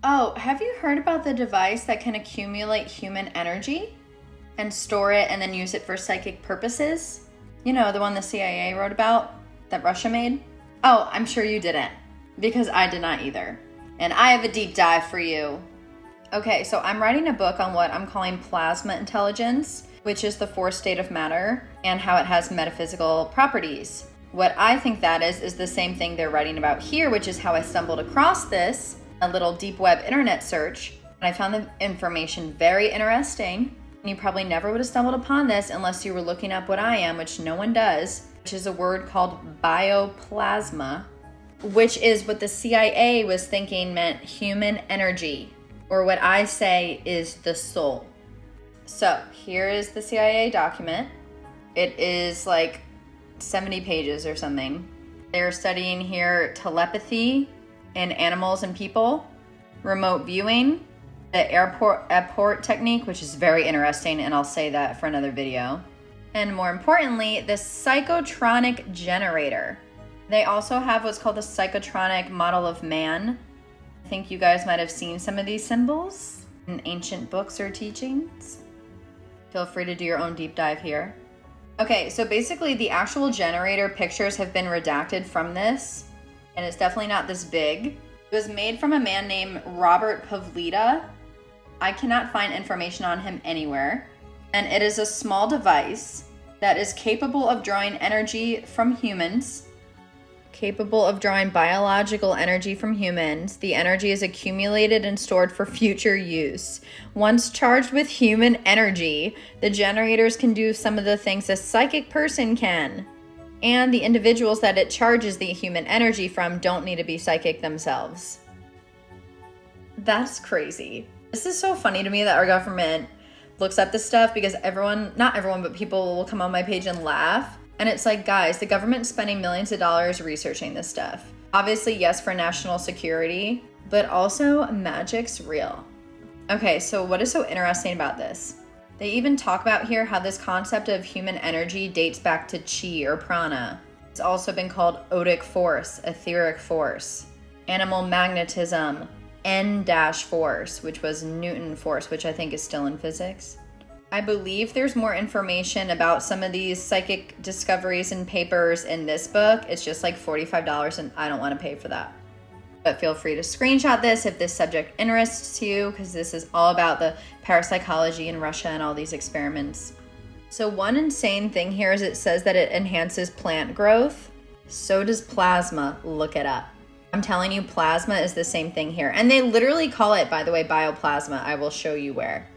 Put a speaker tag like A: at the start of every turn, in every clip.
A: Oh, have you heard about the device that can accumulate human energy and store it and then use it for psychic purposes? You know, the one the CIA wrote about that Russia made? Oh, I'm sure you didn't, because I did not either. And I have a deep dive for you. Okay, so I'm writing a book on what I'm calling plasma intelligence, which is the fourth state of matter and how it has metaphysical properties. What I think that is the same thing they're writing about here, which is how I stumbled across this, a little deep web internet search, and I found the information very interesting. And you probably never would have stumbled upon this unless you were looking up what I am, which no one does, which is a word called bioplasma, which is what the CIA was thinking meant human energy, or what I say is the soul. So here is the CIA document. It is like 70 pages or something. They're studying here telepathy in animals and people, remote viewing, the airport technique, which is very interesting, and I'll say that for another video. And more importantly, the Psychotronic Generator. They also have what's called the Psychotronic Model of Man. I think you guys might have seen some of these symbols in ancient books or teachings. Feel free to do your own deep dive here. Okay, so basically the actual generator pictures have been redacted from this, and it's definitely not this big. It was made from a man named Robert Pavlita. I cannot find information on him anywhere. And it is a small device that is capable of drawing energy from humans, capable of drawing biological energy from humans. The energy is accumulated and stored for future use. Once charged with human energy, the generators can do some of the things a psychic person can. And the individuals that it charges the human energy from don't need to be psychic themselves. That's crazy. This is so funny to me that our government looks up this stuff, because not everyone, but people will come on my page and laugh. And it's like, guys, the government's spending millions of dollars researching this stuff. Obviously, yes, for national security, but also magic's real. Okay, so what is so interesting about this? They even talk about here how this concept of human energy dates back to chi or prana. It's also been called odic force, etheric force, animal magnetism, N-force, which was Newton force, which I think is still in physics. I believe there's more information about some of these psychic discoveries and papers in this book. It's just like $45 and I don't want to pay for that. But feel free to screenshot this if this subject interests you, because this is all about the parapsychology in Russia and all these experiments. So one insane thing here is it says that it enhances plant growth. So does plasma. Look it up. I'm telling you, plasma is the same thing here. And they literally call it, by the way, bioplasma. I will show you where.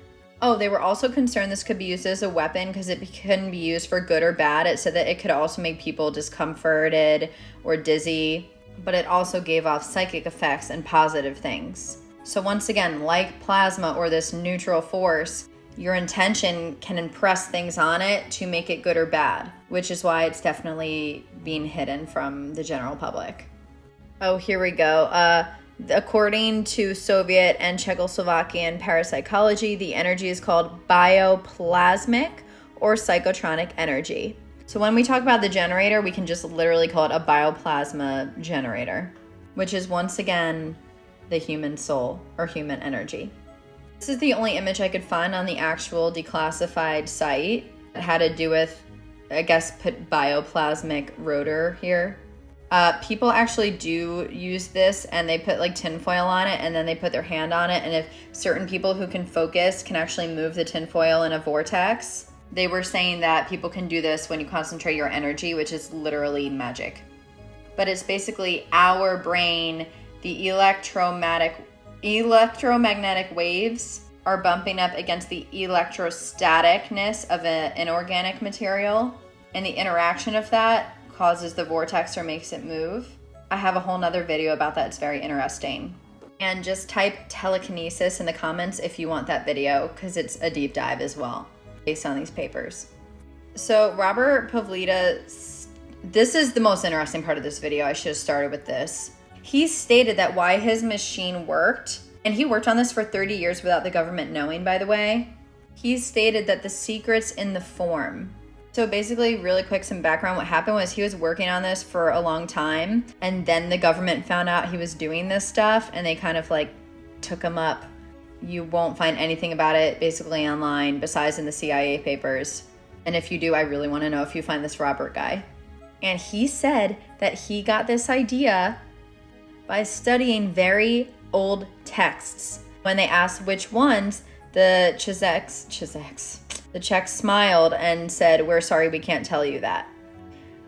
A: Oh, they were also concerned this could be used as a weapon because it couldn't be used for good or bad. It said that it could also make people discomforted or dizzy, but it also gave off psychic effects and positive things. So once again, like plasma or this neutral force, your intention can impress things on it to make it good or bad, which is why it's definitely being hidden from the general public. Oh, here we go. According to Soviet and Czechoslovakian parapsychology, the energy is called bioplasmic or psychotronic energy. So when we talk about the generator, we can just literally call it a bioplasma generator, which is once again the human soul or human energy. This is the only image I could find on the actual declassified site that had to do with, I guess, put bioplasmic rotor here. People actually do use this, and they put like tinfoil on it and then they put their hand on it, and if certain people who can focus can actually move the tinfoil in a vortex. They were saying that people can do this when you concentrate your energy, which is literally magic. But it's basically our brain, the electromagnetic waves are bumping up against the electrostaticness of an inorganic material, and the interaction of that causes the vortex or makes it move. I have a whole nother video about that. It's very interesting. And just type telekinesis in the comments if you want that video, because it's a deep dive as well based on these papers. So Robert Pavlita, this is the most interesting part of this video. I should have started with this. He stated that why his machine worked, and he worked on this for 30 years without the government knowing, by the way. He stated that the secret's in the form. So basically, really quick, some background. What happened was he was working on this for a long time, and then the government found out he was doing this stuff, and they kind of like took him up. You won't find anything about it basically online besides in the CIA papers. And if you do, I really want to know if you find this Robert guy. And he said that he got this idea by studying very old texts. When they asked which ones, the Czechs smiled and said, "We're sorry, we can't tell you that."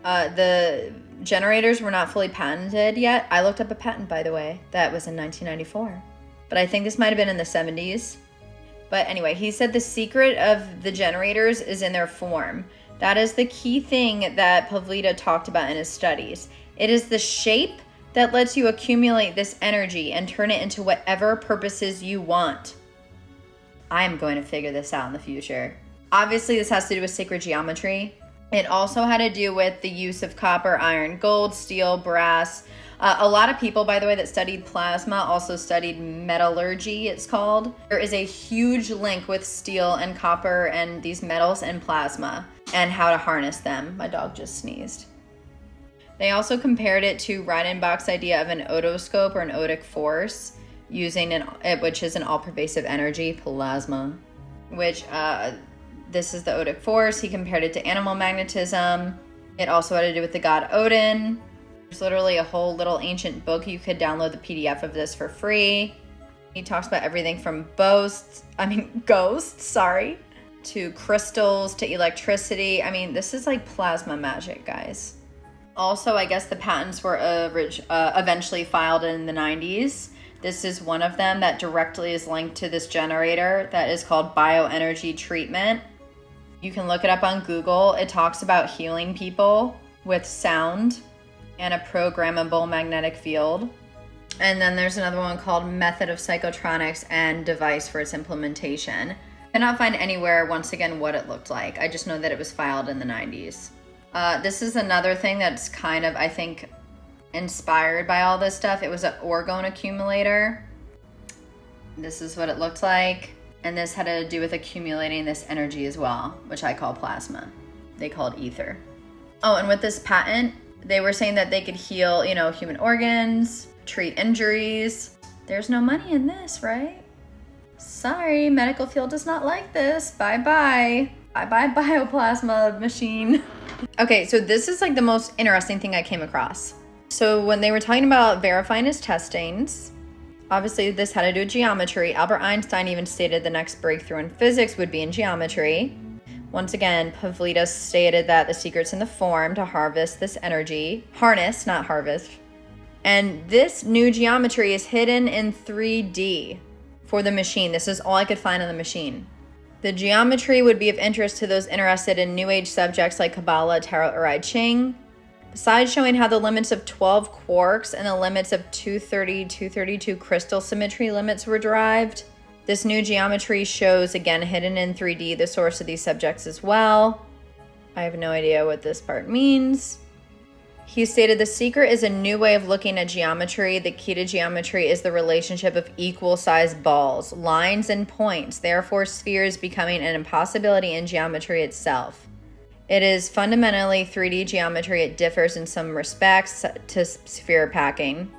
A: The generators were not fully patented yet. I looked up a patent, by the way, that was in 1994. But I think this might have been in the 70s. But anyway, he said the secret of the generators is in their form. That is the key thing that Pavlita talked about in his studies. It is the shape that lets you accumulate this energy and turn it into whatever purposes you want. I am going to figure this out in the future. Obviously, this has to do with sacred geometry. It also had to do with the use of copper, iron, gold, steel, brass. A lot of people, by the way, that studied plasma also studied metallurgy, it's called. There is a huge link with steel and copper and these metals and plasma and how to harness them. My dog just sneezed. They also compared it to Reichenbach's idea of an otoscope or an otic force, which is an all-pervasive energy, plasma, which this is the otic force. He compared it to animal magnetism. It also had to do with the god Odin. There's literally a whole little ancient book. You could download the PDF of this for free. He talks about everything from ghosts, to crystals, to electricity. I mean, this is like plasma magic, guys. Also, I guess the patents were eventually filed in the 90s. This is one of them that directly is linked to this generator that is called bioenergy treatment. You can look it up on Google. It talks about healing people with sound and a programmable magnetic field. And then there's another one called Method of Psychotronics and Device for its Implementation. I cannot find anywhere, once again, what it looked like. I just know that it was filed in the 90s. This is another thing that's kind of, I think, inspired by all this stuff. It was an orgone accumulator. This is what it looked like. And this had to do with accumulating this energy as well, which I call plasma. They call it ether. Oh, and with this patent, they were saying that they could heal, human organs, treat injuries. There's no money in this, right? Sorry, medical field does not like this. Bye-bye. Bye-bye, bioplasma machine. Okay, so this is like the most interesting thing I came across. So when they were talking about verifying his testings, obviously this had to do with geometry. Albert Einstein even stated the next breakthrough in physics would be in geometry. Once again, Pavlita stated that the secret's in the form to harvest this energy. Harness, not harvest. And this new geometry is hidden in 3D for the machine. This is all I could find on the machine. The geometry would be of interest to those interested in New Age subjects like Kabbalah, Tarot, or I Ching. Besides showing how the limits of 12 quarks and the limits of 230, 232 crystal symmetry limits were derived, this new geometry shows, again, hidden in 3D, the source of these subjects as well. I have no idea what this part means. He stated the secret is a new way of looking at geometry. The key to geometry is the relationship of equal-sized balls, lines, and points. Therefore, spheres becoming an impossibility in geometry itself. It is fundamentally 3D geometry. It differs in some respects to sphere packing.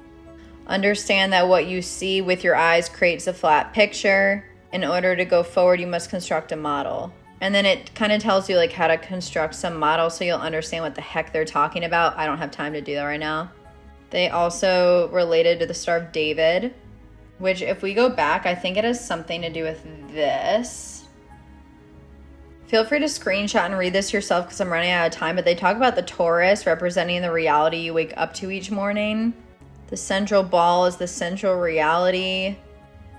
A: Understand that what you see with your eyes creates a flat picture. In order to go forward, you must construct a model. And then it kind of tells you like how to construct some model so you'll understand what the heck they're talking about. I don't have time to do that right now. They also related to the Star of David, which if we go back, I think it has something to do with this. Feel free to screenshot and read this yourself because I'm running out of time, but they talk about the Taurus representing the reality you wake up to each morning. The central ball is the central reality.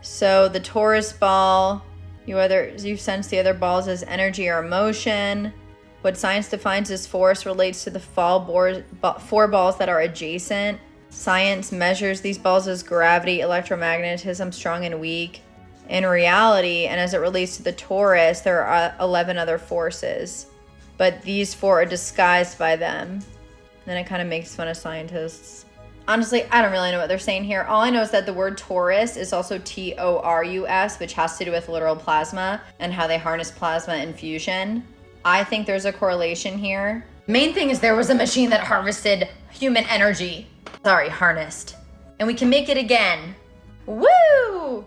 A: So the Taurus ball, you sense the other balls as energy or emotion. What science defines as force relates to the four balls that are adjacent. Science measures these balls as gravity, electromagnetism, strong and weak. In reality, and as it relates to the Taurus, there are 11 other forces. But these four are disguised by them. Then it kind of makes fun of scientists. Honestly, I don't really know what they're saying here. All I know is that the word Taurus is also Taurus, which has to do with literal plasma and how they harness plasma in fusion. I think there's a correlation here. Main thing is there was a machine that harvested human energy. Harnessed. And we can make it again. Woo!